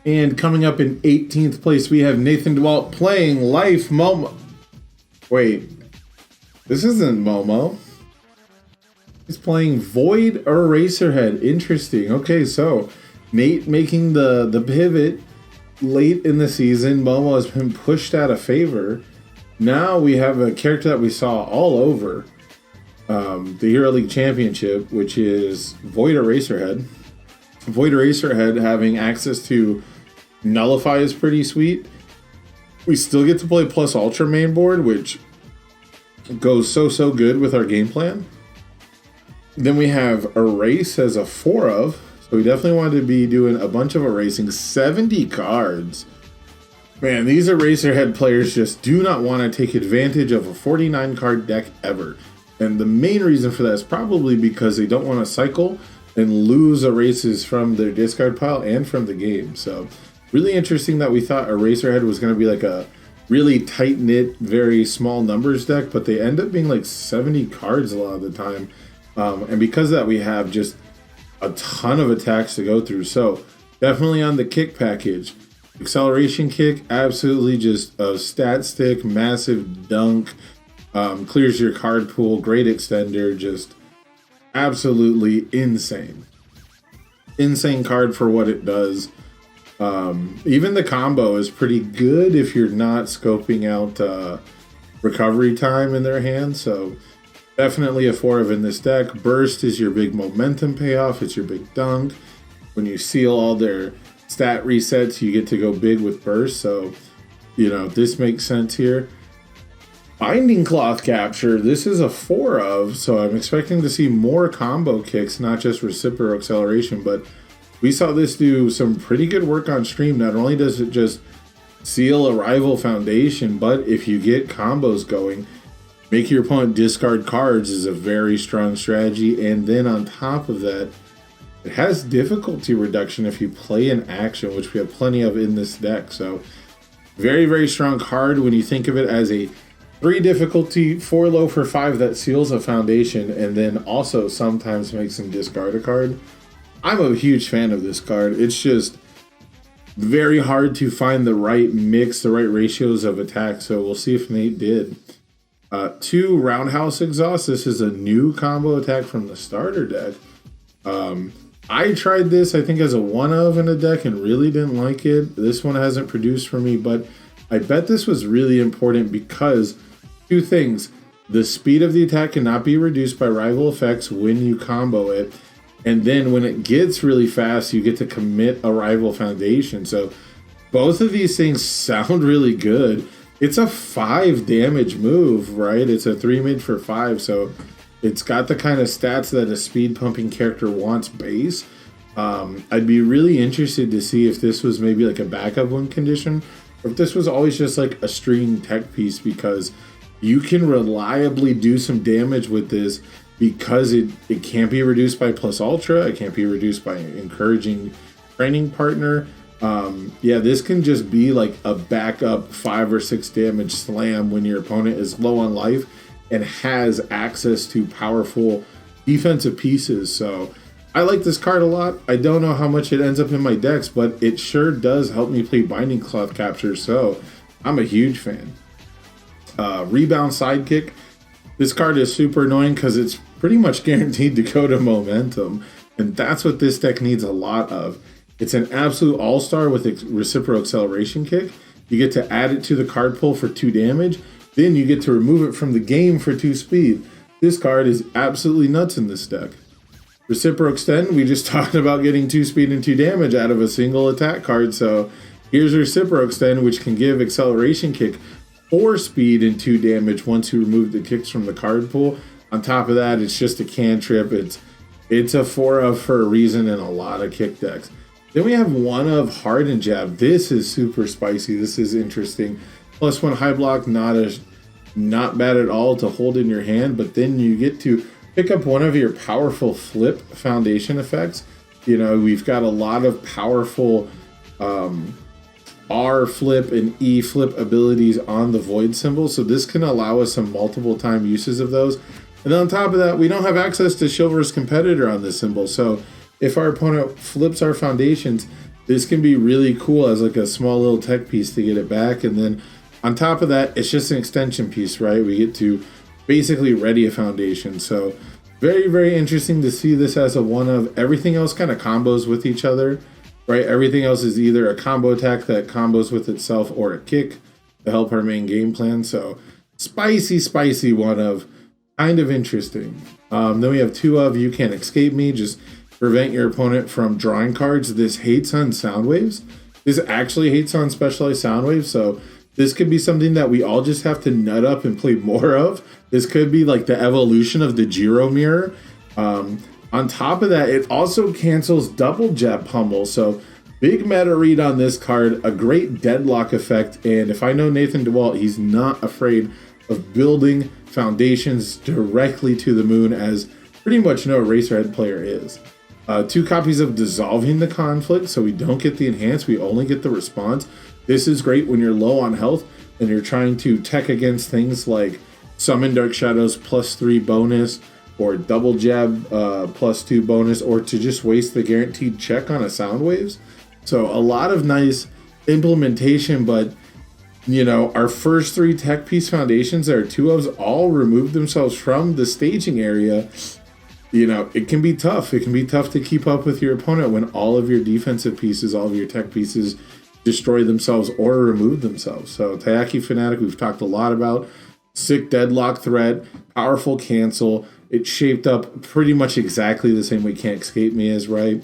And coming up in 18th place, we have Nathan Dewalt playing Life Momo. Wait, this isn't Momo. He's playing Void Eraserhead. Interesting. Okay, so Nate making the pivot late in the season. Momo has been pushed out of favor. Now we have a character that we saw all over the Hero League Championship, which is Void Eraserhead. Void Eraserhead having access to Nullify is pretty sweet. We still get to play Plus Ultra main board, which goes so good with our game plan. Then we have Erase as a 4 of, so we definitely wanted to be doing a bunch of erasing. 70 cards. Man, these Eraserhead players just do not want to take advantage of a 49 card deck ever. And the main reason for that is probably because they don't want to cycle and lose erases from their discard pile and from the game. So really interesting that we thought Eraserhead was going to be like a really tight-knit, very small numbers deck, but they end up being like 70 cards a lot of the time. And because of that, we have just a ton of attacks to go through. So definitely on the kick package. Acceleration kick, absolutely just a stat stick, massive dunk, clears your card pool, great extender, just absolutely insane. Insane card for what it does. Even the combo is pretty good if you're not scoping out recovery time in their hand. So definitely a 4 of in this deck. Burst is your big momentum payoff. It's your big dunk. When you seal all their stat resets, you get to go big with burst. So, this makes sense here. Binding Cloth Capture, this is a 4 of, so I'm expecting to see more combo kicks, not just reciprocal acceleration, but we saw this do some pretty good work on stream. Not only does it just seal a rival foundation, but if you get combos going, make your opponent discard cards is a very strong strategy. And then on top of that, it has difficulty reduction if you play an action, which we have plenty of in this deck. So very, very strong card when you think of it as a 3 difficulty, 4 low for 5 that seals a foundation, and then also sometimes makes them discard a card. I'm a huge fan of this card. It's just very hard to find the right mix, the right ratios of attack, so we'll see if Nate did. 2 Roundhouse Exhaust. This is a new combo attack from the starter deck. I tried this, I think, as a 1 of in a deck and really didn't like it. This one hasn't produced for me, but I bet this was really important because 2 things. The speed of the attack cannot be reduced by rival effects when you combo it. And then when it gets really fast, you get to commit a rival foundation. So both of these things sound really good. It's a 5 damage move, right? It's a 3 mid for 5. So it's got the kind of stats that a speed pumping character wants base. I'd be really interested to see if this was maybe like a backup win condition, or if this was always just like a string tech piece, because you can reliably do some damage with this because it can't be reduced by plus ultra. It can't be reduced by encouraging training partner. This can just be like a backup 5 or 6 damage slam when your opponent is low on life and has access to powerful defensive pieces. So I like this card a lot. I don't know how much it ends up in my decks, but it sure does help me play Binding Cloth Capture, so I'm a huge fan. Rebound Sidekick. This card is super annoying because it's pretty much guaranteed to go to momentum, and that's what this deck needs a lot of. It's an absolute all-star with reciprocal acceleration kick. You get to add it to the card pool for 2 damage. Then you get to remove it from the game for 2 speed. This card is absolutely nuts in this deck. Reciprocal Extend, we just talked about getting 2 speed and 2 damage out of a single attack card. So here's Reciprocal Extend, which can give Acceleration Kick 4 speed and 2 damage once you remove the kicks from the card pool. On top of that, it's just a cantrip. It's a 4 of for a reason in a lot of kick decks. Then we have 1 of Hardened Jab. This is super spicy. This is interesting. +1 high block, not bad at all to hold in your hand, but then you get to pick up one of your powerful flip foundation effects. We've got a lot of powerful R flip and E flip abilities on the void symbol, so this can allow us some multiple time uses of those. And then on top of that, we don't have access to Chivalrous Competitor on this symbol, so if our opponent flips our foundations, this can be really cool as like a small little tech piece to get it back. And then on top of that, it's just an extension piece, right? We get to basically ready a foundation. So very, very interesting to see this as a one of. Everything else kind of combos with each other, right? Everything else is either a combo attack that combos with itself or a kick to help our main game plan. So spicy one of, kind of interesting. Then we have two of You Can't Escape Me. Just prevent your opponent from drawing cards. This hates on sound waves. This actually hates on specialized sound waves. So this could be something that we all just have to nut up and play more of. This could be like the evolution of the Gyro Mirror. On top of that, it also cancels double jab pummel. So big meta read on this card, a great deadlock effect. And if I know Nathan Dewalt, he's not afraid of building foundations directly to the moon, as pretty much no Eraserhead player is. 2 copies of Dissolving the Conflict, so we don't get the enhance, we only get the response. This is great when you're low on health and you're trying to tech against things like Summon Dark Shadows +3 bonus, or double jab +2 bonus, or to just waste the guaranteed check on a sound waves. So a lot of nice implementation, but you know, our first 3 tech piece foundations, there are 2 ofs, all removed themselves from the staging area. You know, it can be tough. It can be tough to keep up with your opponent when all of your defensive pieces, all of your tech pieces destroy themselves or remove themselves. So Taiyaki Fanatic, we've talked a lot about. Sick deadlock threat, powerful cancel. It shaped up pretty much exactly the same way Can't Escape Me is, right?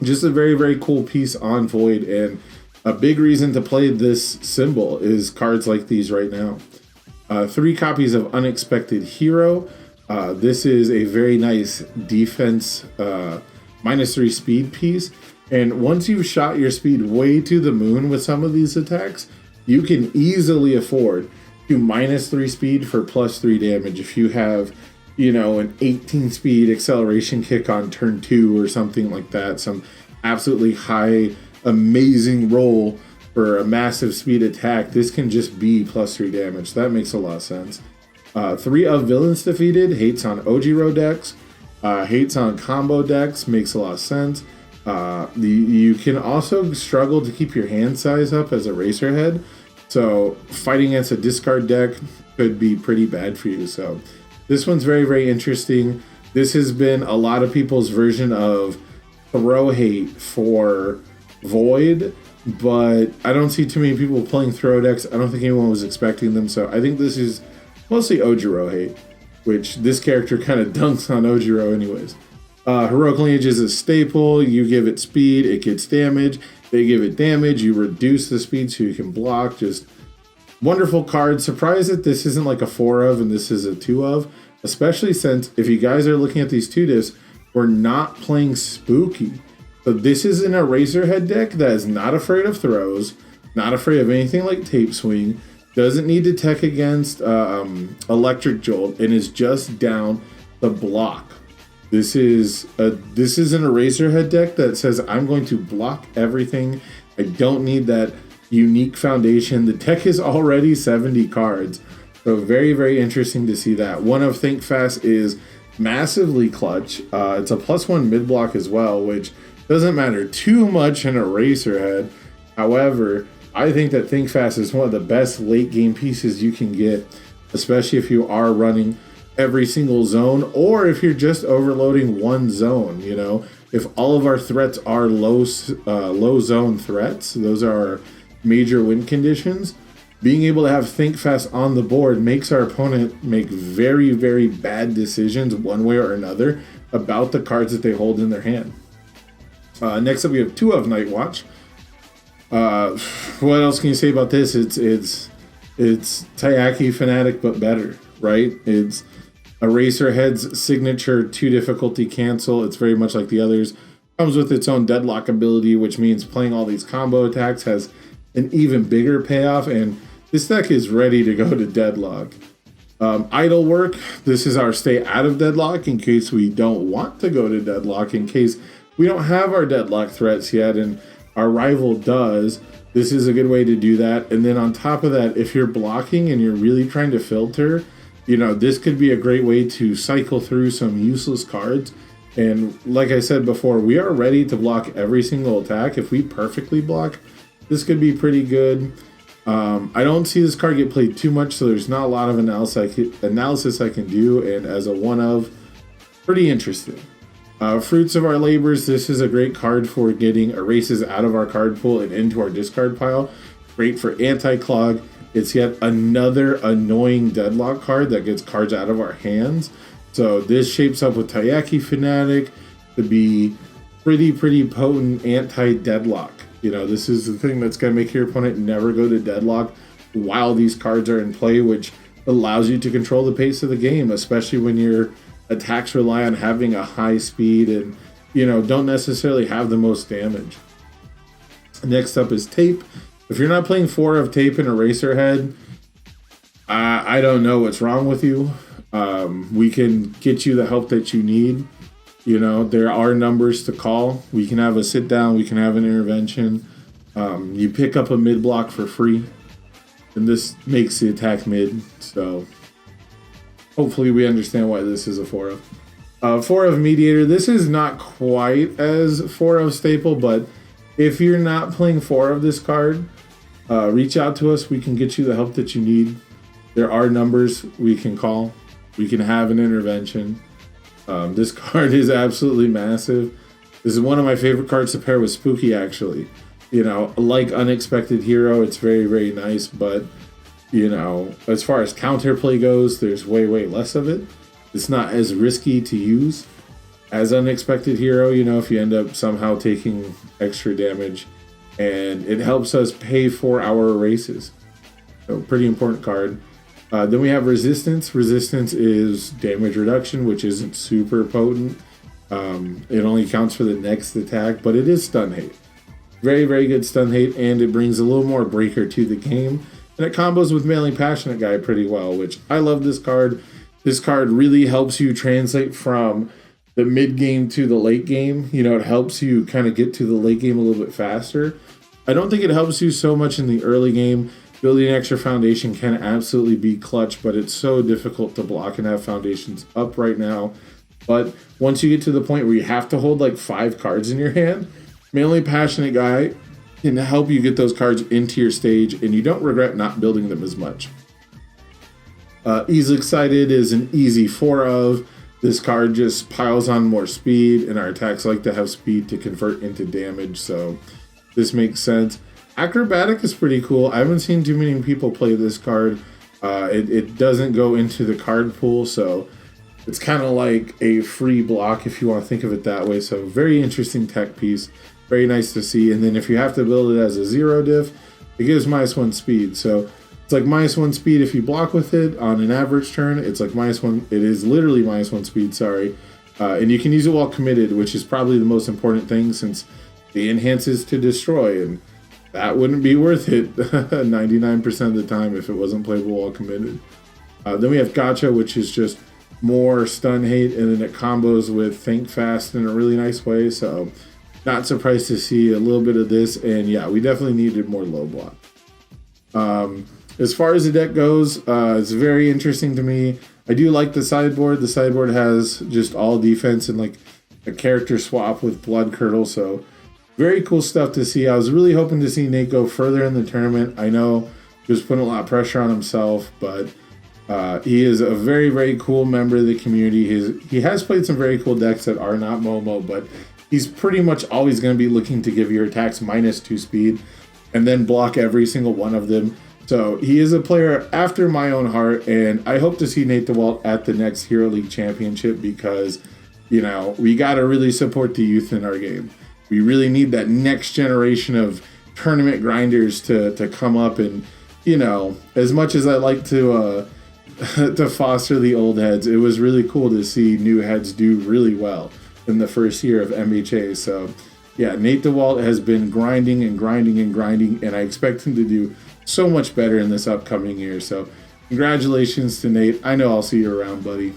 Just a very, very cool piece on Void, and a big reason to play this symbol is cards like these right now. 3 copies of Unexpected Hero. This is a very nice defense -3 speed piece. And once you've shot your speed way to the moon with some of these attacks, you can easily afford to -3 speed for +3 damage. If you have, you know, an 18 speed acceleration kick on turn 2 or something like that, some absolutely high, amazing roll for a massive speed attack, this can just be +3 damage. That makes a lot of sense. 3 of Villains Defeated, hates on Ojiro decks, hates on combo decks, makes a lot of sense. You can also struggle to keep your hand size up as a Eraserhead, so fighting against a discard deck could be pretty bad for you. So this one's very, very interesting. This has been a lot of people's version of throw hate for Void, but I don't see too many people playing throw decks. I don't think anyone was expecting them, so I think this is mostly Ojiro hate, which this character kind of dunks on Ojiro anyways. Heroic Lineage is a staple. You give it speed, it gets damage. They give it damage, you reduce the speed so you can block. Just wonderful card. Surprised that this isn't like a 4 of and this is a 2 of, especially since if you guys are looking at these 2 diffs, we're not playing Spooky. So this is an Eraserhead deck that is not afraid of throws, not afraid of anything like Tape Swing, doesn't need to tech against Electric Jolt, and is just down the block. This is an Eraserhead deck that says, I'm going to block everything. I don't need that unique foundation. The deck is already 70 cards. So very, very interesting to see that. One of Think Fast is massively clutch. It's a +1 mid block as well, which doesn't matter too much in Eraserhead. However, I think that Think Fast is one of the best late game pieces you can get, especially if you are running every single zone, or if you're just overloading one zone. You know, if all of our threats are low zone threats, those are our major win conditions, being able to have Think Fast on the board makes our opponent make very, very bad decisions one way or another about the cards that they hold in their hand. Next up, we have 2 of Night Watch. What else can you say about this? It's Taiyaki Fanatic, but better, right? It's Eraserhead's signature 2 difficulty cancel. It's very much like the others. Comes with its own deadlock ability, which means playing all these combo attacks has an even bigger payoff, and this deck is ready to go to deadlock. Idle Work, this is our stay out of deadlock in case we don't want to go to deadlock, in case we don't have our deadlock threats yet and our rival does. This is a good way to do that. And then on top of that, if you're blocking and you're really trying to filter, you know, this could be a great way to cycle through some useless cards And like I said before, we are ready to block every single attack. If we perfectly block, this could be pretty good. I don't see this card get played too much, so there's not a lot of analysis I can do, and as a one of, pretty interesting. Fruits of our labors, this is a great card for getting erases out of our card pool and into our discard pile. Great for anti-clog. It's yet another annoying deadlock card that gets cards out of our hands. So this shapes up with Taiyaki Fanatic to be pretty potent anti-deadlock. You know, this is the thing that's going to make your opponent never go to deadlock while these cards are in play, which allows you to control the pace of the game, especially when your attacks rely on having a high speed and, you know, don't necessarily have the most damage. Next up is Tape. If you're not playing 4 of Tape and Eraserhead, I don't know what's wrong with you. We can get you the help that you need. You know, there are numbers to call. We can have a sit down, we can have an intervention. You pick up a mid block for free, and this makes the attack mid. So hopefully we understand why this is a 4 of. 4 of Mediator, this is not quite as 4 of Staple, but if you're not playing 4 of this card, reach out to us. We can get you the help that you need. There are numbers we can call. We can have an intervention. This card is absolutely massive. This is one of my favorite cards to pair with Spooky, actually. You know, like Unexpected Hero, it's very nice, but, you know, as far as counterplay goes, there's way less of it. It's not as risky to use as Unexpected Hero, you know, if you end up somehow taking extra damage. And it helps us pay for our erases. So, pretty important card. Then we have Resistance. Resistance is damage reduction, which isn't super potent. It only counts for the next attack, but it is stun hate. Very good stun hate, and it brings a little more breaker to the game. And it combos with Manly Passionate Guy pretty well, which I love this card. This card really helps you translate from the mid game to the late game. You know, it helps you kind of get to the late game a little bit faster. I don't think it helps you so much in the early game. Building an extra foundation can absolutely be clutch, but it's so difficult to block and have foundations up right now. But once you get to the point where you have to hold like 5 cards in your hand, Manly Passionate Guy can help you get those cards into your stage, and you don't regret not building them as much. Easily Excited is an easy 4 of. This card just piles on more speed, and our attacks like to have speed to convert into damage, so this makes sense. Acrobatic is pretty cool. I haven't seen too many people play this card. It doesn't go into the card pool, so it's kind of like a free block if you want to think of it that way. So very interesting tech piece. Very nice to see. And then if you have to build it as a 0 diff, it gives -1 speed. So it's like -1 speed if you block with it on an average turn. It's like -1. It is literally -1 speed, sorry. And you can use it while committed, which is probably the most important thing since the enhances to destroy, and that wouldn't be worth it 99% of the time if it wasn't playable while committed. Then we have Gotcha, which is just more stun hate, and then it combos with Think Fast in a really nice way. So not surprised to see a little bit of this, and yeah, we definitely needed more low block. As far as the deck goes, it's very interesting to me. I do like the sideboard. The sideboard has just all defense and like a character swap with Blood Curdle, so very cool stuff to see. I was really hoping to see Nate go further in the tournament. I know he was putting a lot of pressure on himself, but he is a very cool member of the community. He has played some very cool decks that are not Momo, but he's pretty much always going to be looking to give your attacks -2 speed and then block every single one of them. So he is a player after my own heart, and I hope to see Nate Dewalt at the next Hero League Championship because, you know, we got to really support the youth in our game. We really need that next generation of tournament grinders to come up, and, you know, as much as I like to to foster the old heads, it was really cool to see new heads do really well in the first year of MHA. So yeah, Nate Dewalt has been grinding, and I expect him to do so much better in this upcoming year. So congratulations to Nate. I know I'll see you around, buddy.